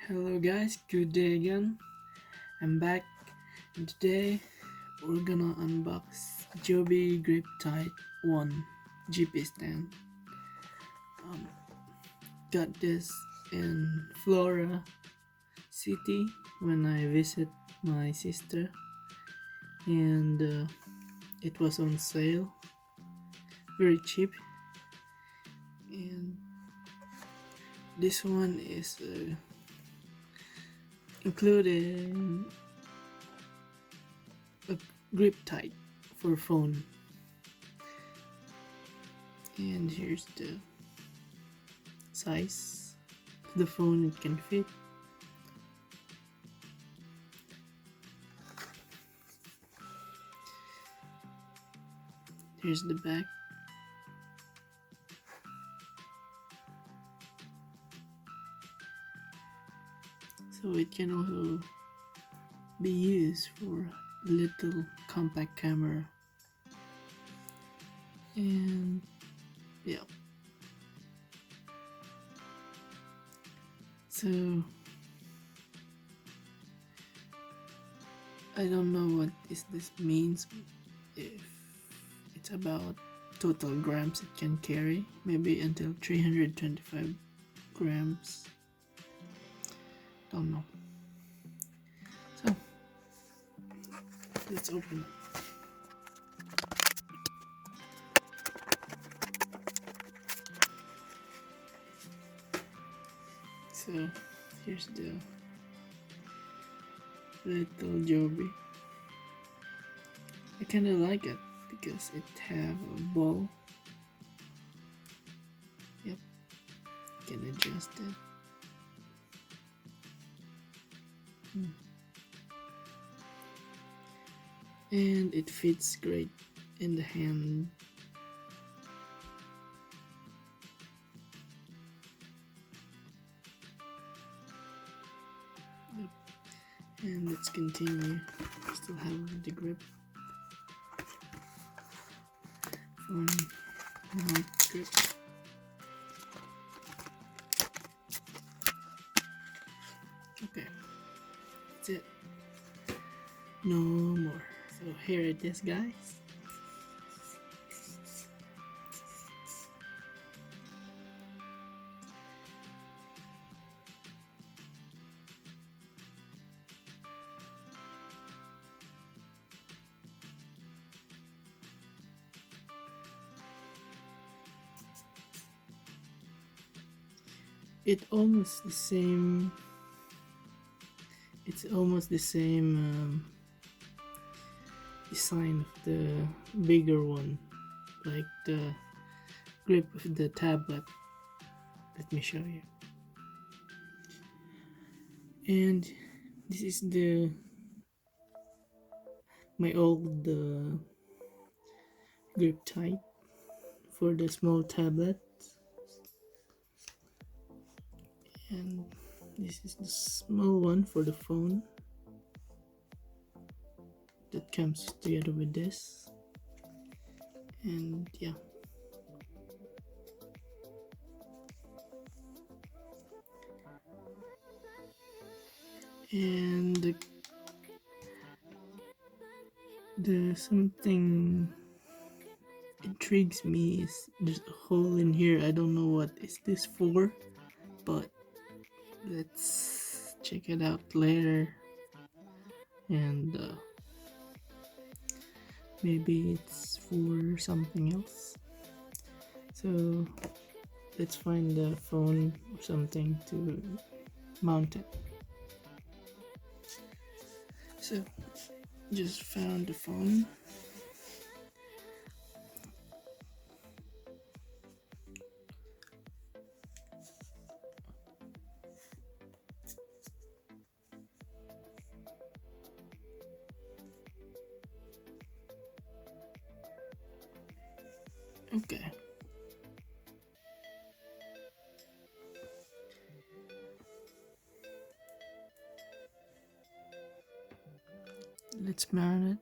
Hello guys, good day again. I'm back and today we're gonna unbox Joby Grip Tight 1 GP stand. Um, got this in Flora City when I visit my sister, and it was on sale, very cheap. And this one is included a grip tight for phone, and here's the size of the phone it can fit. Here's the back. So it can also be used for little compact camera, and yeah, so I don't know what this means, if it's about total grams it can carry, maybe until 325 grams, don't know. So let's open it. So here's the little Joby. I kinda like it because it have a ball. Yep, can adjust it. And it fits great in the hand. Yep. And let's continue. Still have the grip. Phone mount grip. Okay, that's it. No more. So here it is, guys. It's almost the same design of the bigger one, like the grip of the tablet. Let me show you. And this is my old grip type for the small tablet, and this is the small one for the phone that comes together with this. And yeah, and the something intrigues me is there's a hole in here. I don't know what is this for, but let's check it out later. And maybe it's for something else. So let's find the phone or something to mount it. So just found the phone. Okay. Let's mount it.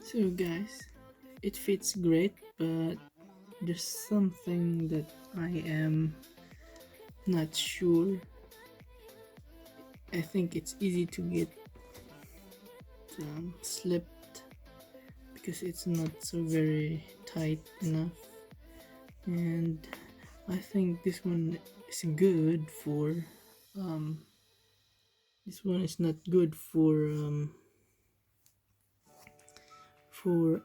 So guys, it fits great, but there's something that I am not sure. I think it's easy to get slipped because it's not so very tight enough, and I think this one is good for this one is not good for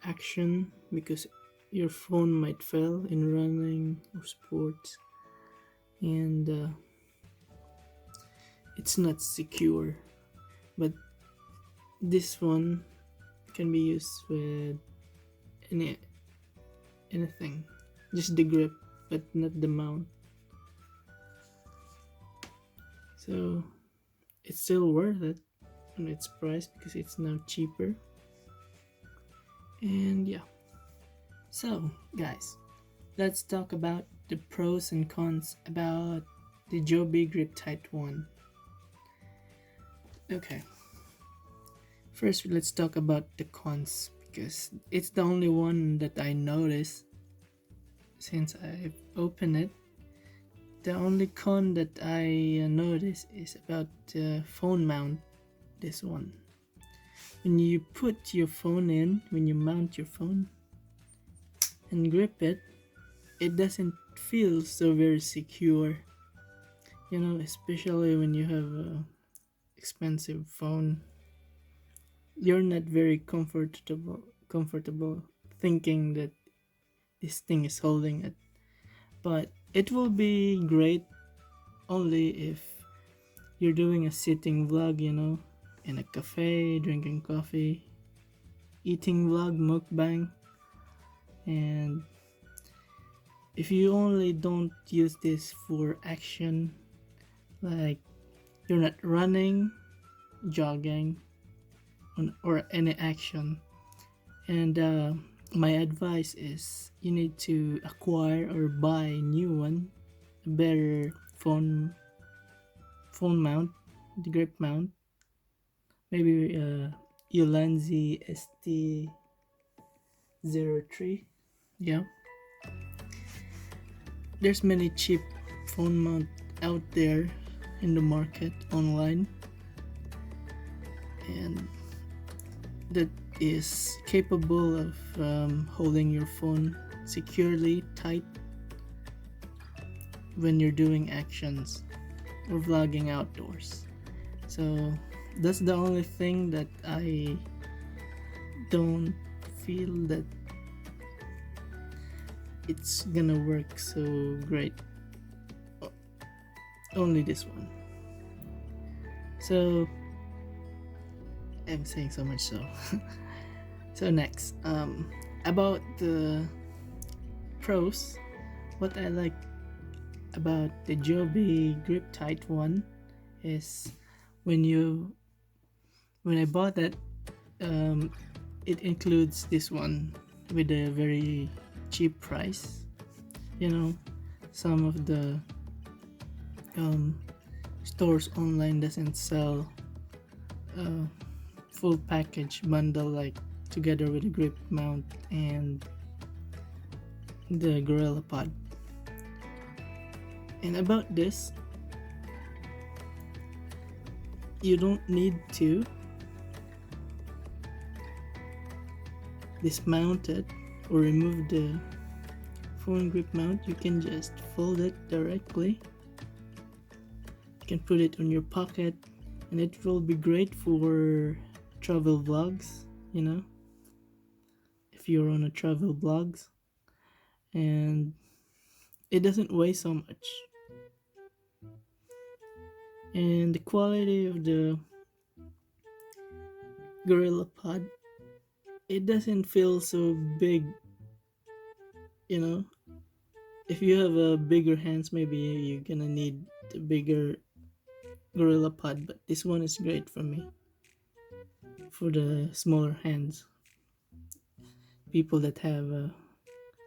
action because your phone might fail in running or sports, and it's not secure. But this one can be used with any anything, just the grip, but not the mount. So it's still worth it on its price because it's now cheaper. And yeah, so guys, let's talk about the pros and cons about the Joby Grip Tight 1. Okay, first let's talk about the cons because it's the only one that I noticed since I've opened it. The only con that I noticed is about the phone mount. This one, when you put your phone in, when you mount your phone and grip it, it doesn't feel so very secure. You know, especially when you have a expensive phone, you're not very comfortable thinking that this thing is holding it. But it will be great only if you're doing a sitting vlog, you know, in a cafe, drinking coffee, eating vlog, mukbang, and if you only don't use this for action, like you're not running, jogging, or any action, and my advice is you need to acquire or buy a new one, a better phone mount, the grip mount, maybe Ulanzi ST03. Yeah, there's many cheap phone mount out there in the market online, and that is capable of holding your phone securely tight when you're doing actions or vlogging outdoors. So that's the only thing that I don't feel that it's gonna work so great. Only this one. So I'm saying so much so. So next, about the pros, what I like about the Joby Grip Tight 1 is when I bought it, it includes this one with a very cheap price. You know, some of the stores online doesn't sell a full package bundle like together with the grip mount and the Gorilla Pod. And about this, you don't need to dismount it or remove the phone grip mount. You can just fold it directly. You can put it on your pocket, and it will be great for travel vlogs, you know, if you're on a travel vlogs, and it doesn't weigh so much. And the quality of the Gorilla Pod, it doesn't feel so big, you know. If you have a bigger hands, maybe you're gonna need the bigger Gorilla Pod, but this one is great for me. For the smaller hands, people that have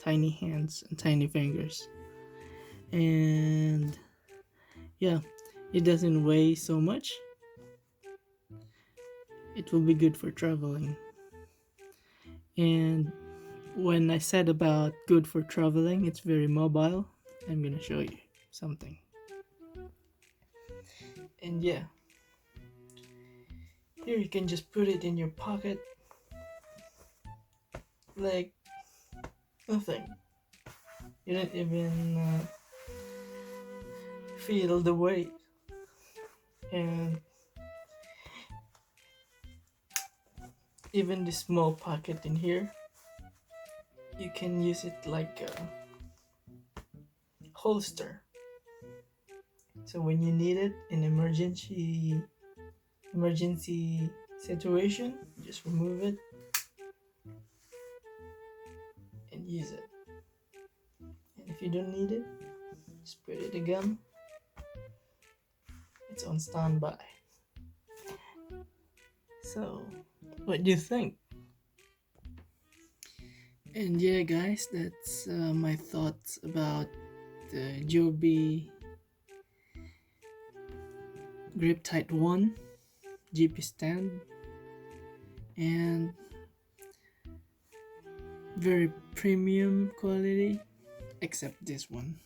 tiny hands and tiny fingers. And yeah, it doesn't weigh so much. it will be good for traveling. And when I said about good for traveling, it's very mobile. I'm gonna show you something. And yeah, here you can just put it in your pocket like nothing. You don't even feel the weight. And even the small pocket in here, you can use it like a holster. So when you need it in emergency situation, just remove it and use it. And if you don't need it, just put it again. It's on standby. So, what do you think? And yeah, guys, that's my thoughts about the Joby Grip Tight 1 GP stand, and very premium quality, except this one,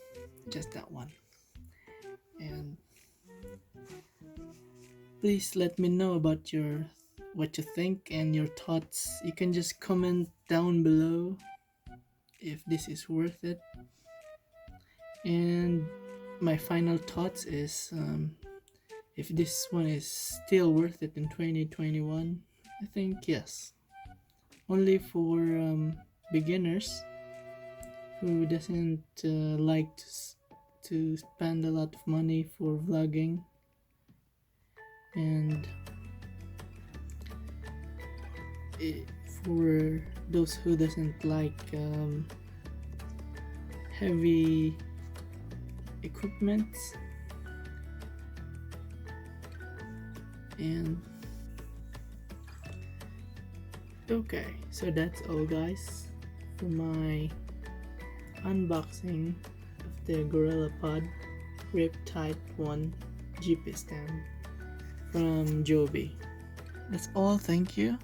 just that one. And please let me know about what you think and your thoughts. You can just comment down below if this is worth it. And my final thoughts is if this one is still worth it in 2021, I think yes. Only for beginners who doesn't like to spend a lot of money for vlogging, and for those who doesn't like heavy equipment. And okay, so that's all, guys, for my unboxing of the GorillaPod Grip Tight 1 GP stand from Joby. That's all, thank you,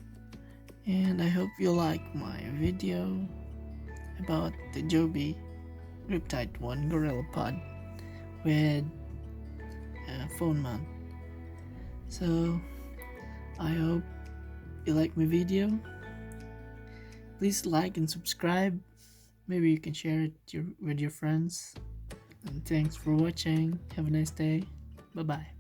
and I hope you like my video about the Joby Grip Tight 1 GorillaPod with a phone mount. So I hope you like my video. Please like and subscribe. Maybe you can share it with your friends. And thanks for watching. Have a nice day. Bye bye.